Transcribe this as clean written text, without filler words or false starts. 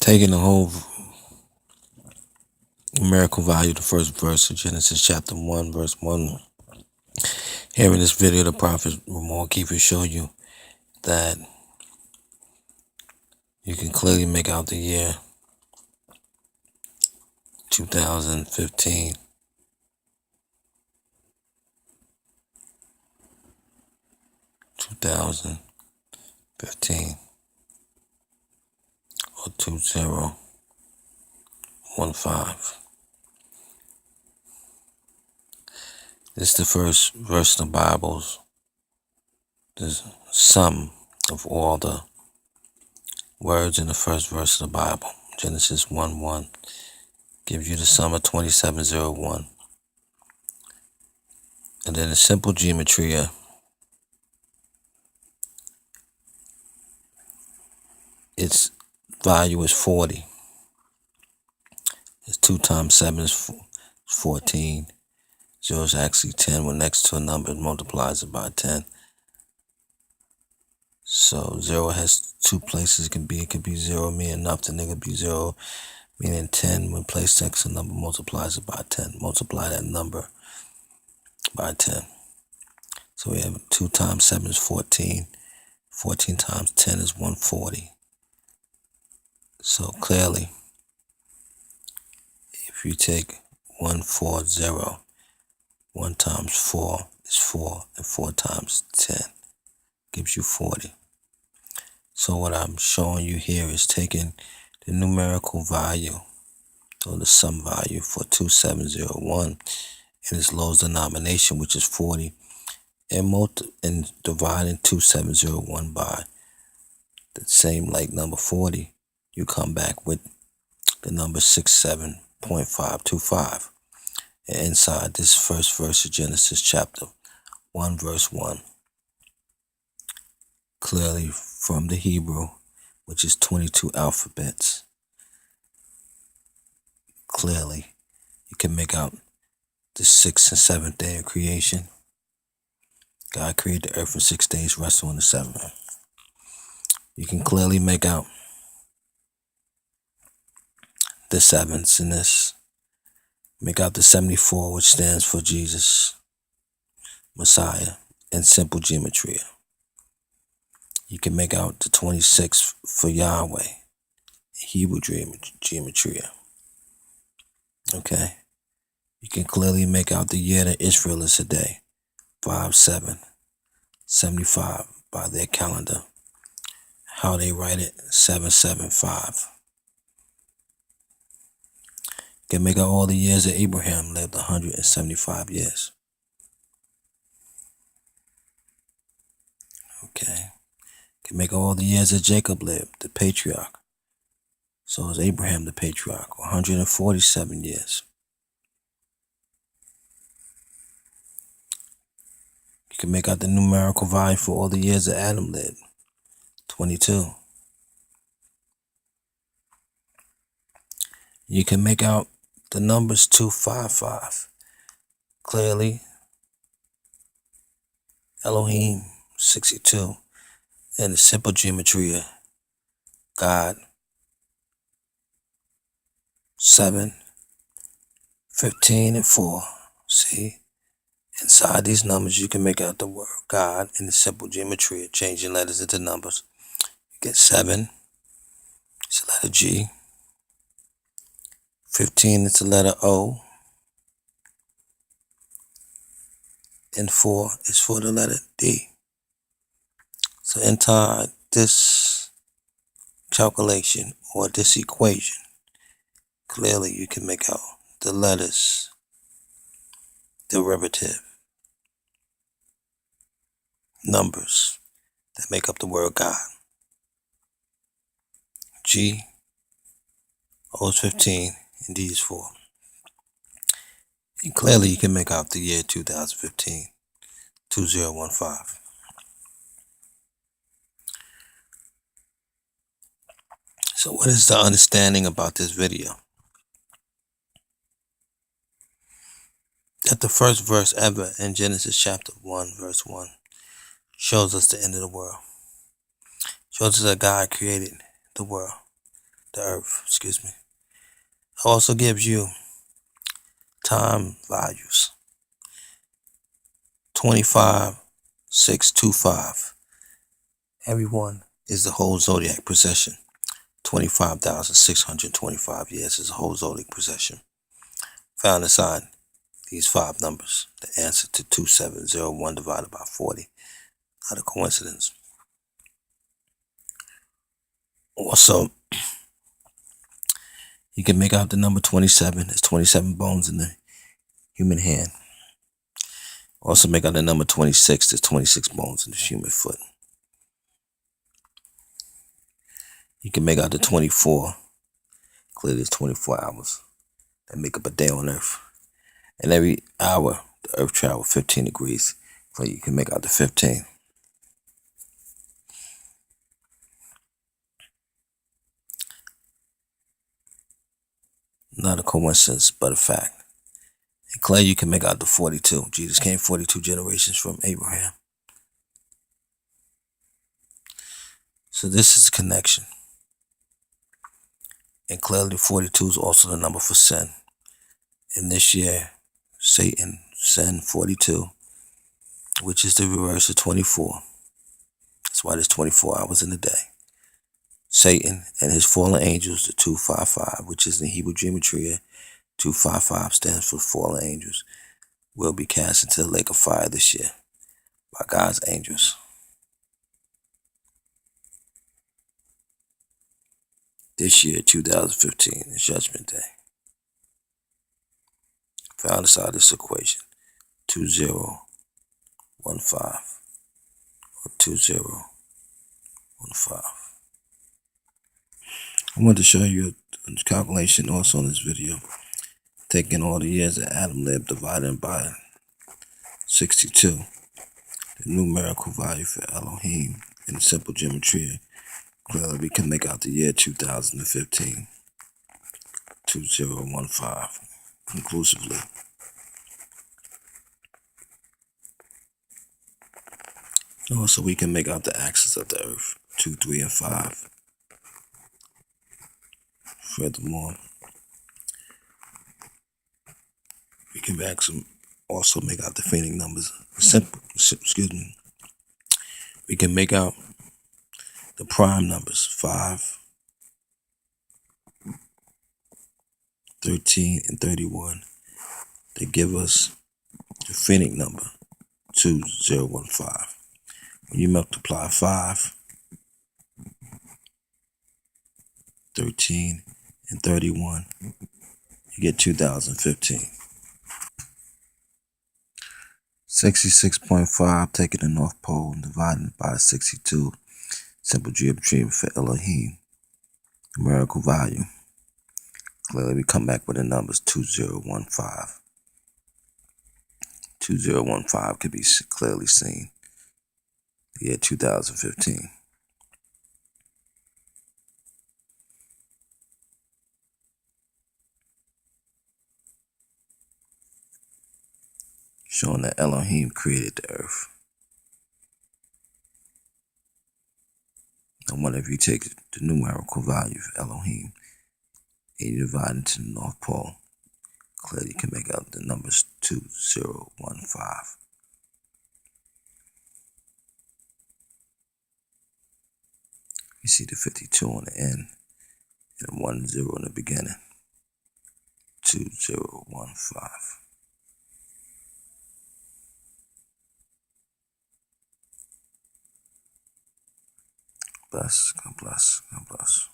Taking the whole numerical value, the first verse of Genesis chapter 1, verse 1. Here in this video, the prophet Ramon Keefe show you that you can clearly make out the year 2015. 2015 or 2015. This is the first verse of the Bible's the sum of all the words in the first verse of the Bible. Genesis 1:1 gives you the sum of 2701. And then in simple geometry, its value is 40. It's 2 times 7 is 14. 0 is actually 10. When next to a number, it multiplies it by 10. So 0 has two places it can be. It could be 0 meaning nothing. It could be 0 meaning 10. When placed next to a number, multiplies it by 10. Multiply that number by 10. So we have 2 times 7 is 14. 14 times 10 is 140. So clearly, if you take 140, 1 times 4 is 4, and 4 times 10 gives you 40. So what I'm showing you here is taking the numerical value, or the sum value for 2701 in its lowest denomination, which is 40, and dividing 2701 by the same like number 40, you come back with the number 67.525. And inside this first verse of Genesis chapter 1, verse 1, clearly from the Hebrew, which is 22 alphabets, clearly you can make out the 6th and 7th day of creation. God created the earth in 6 days, rested on the 7th. You can clearly make out the 7ths in this. Make out the 74, which stands for Jesus, Messiah, in simple geometry. You can make out the 26 for Yahweh, Hebrew geometry. Okay? You can clearly make out the year that Israel is today, 5775 by their calendar. How they write it, 775. You can make out all the years that Abraham lived, 175 years. Okay? Can make all the years that Jacob lived, the patriarch. So is Abraham the patriarch, 147 years. You can make out the numerical value for all the years that Adam lived, 22. You can make out the numbers 255. Clearly, Elohim, 62. And the simple geometry of God, 7, 15, and 4. See? Inside these numbers, you can make out the word God in the simple geometry of changing letters into numbers. You get 7, it's the letter G. 15, it's the letter O. And 4 is for the letter D. So inside this calculation or this equation, clearly you can make out the letters derivative numbers that make up the word God. G, O is 15, and D is 4. And clearly you can make out the year 2015, 2015. So what is the understanding about this video? That the first verse ever in Genesis chapter 1, verse 1 shows us the end of the world. Shows us that God created the world. the earth, excuse me. It also gives you time values. 25, 6, 2, 5. Everyone is the whole zodiac procession. 25,625 years is a whole zodiac procession. Found inside these 5 numbers. The answer to 2701 divided by 40. Not a coincidence. Also, you can make out the number 27. There's 27 bones in the human hand. Also make out the number 26. There's 26 bones in the human foot. You can make out the 24. Clearly, there's 24 hours that make up a day on Earth. And every hour, the Earth travels 15 degrees. So you can make out the 15. Not a coincidence, but a fact. And Clay, you can make out the 42. Jesus came 42 generations from Abraham. So this is a connection. And clearly 42 is also the number for sin. And this year, Satan sent 42, which is the reverse of 24. That's why there's 24 hours in a day. Satan and his fallen angels, the 255, which is in Hebrew gematria, 255 stands for fallen angels, will be cast into the lake of fire this year by God's angels. This year, 2015, is Judgment Day. Found inside this equation, 2015 or 2015. I want to show you a calculation also in this video. Taking all the years that Adam lived, divided by 62. The numerical value for Elohim in simple geometry. Clearly, we can make out the year 2015. 2015. Conclusively. Also, we can make out the axis of the Earth. 2, 3, and 5. Furthermore, we can also make out the Phoenix numbers. We can make out the prime numbers, 5, 13, and 31. They give us the Phoenix number, 2015. When you multiply 5, 13, and 31, you get 2015. 66.5, taking the North Pole and dividing it by 62. Simple geometry for Elohim. Numerical value. Clearly, we come back with the numbers 2015. 2015 can be clearly seen. The year 2015. Showing that Elohim created the earth. I wonder if you take the numerical value of Elohim and you divide it to the North Pole, clearly you can make out the numbers 2015. You see the 52 on the end and the 10 in the beginning. 2015. Bless, God bless, God bless.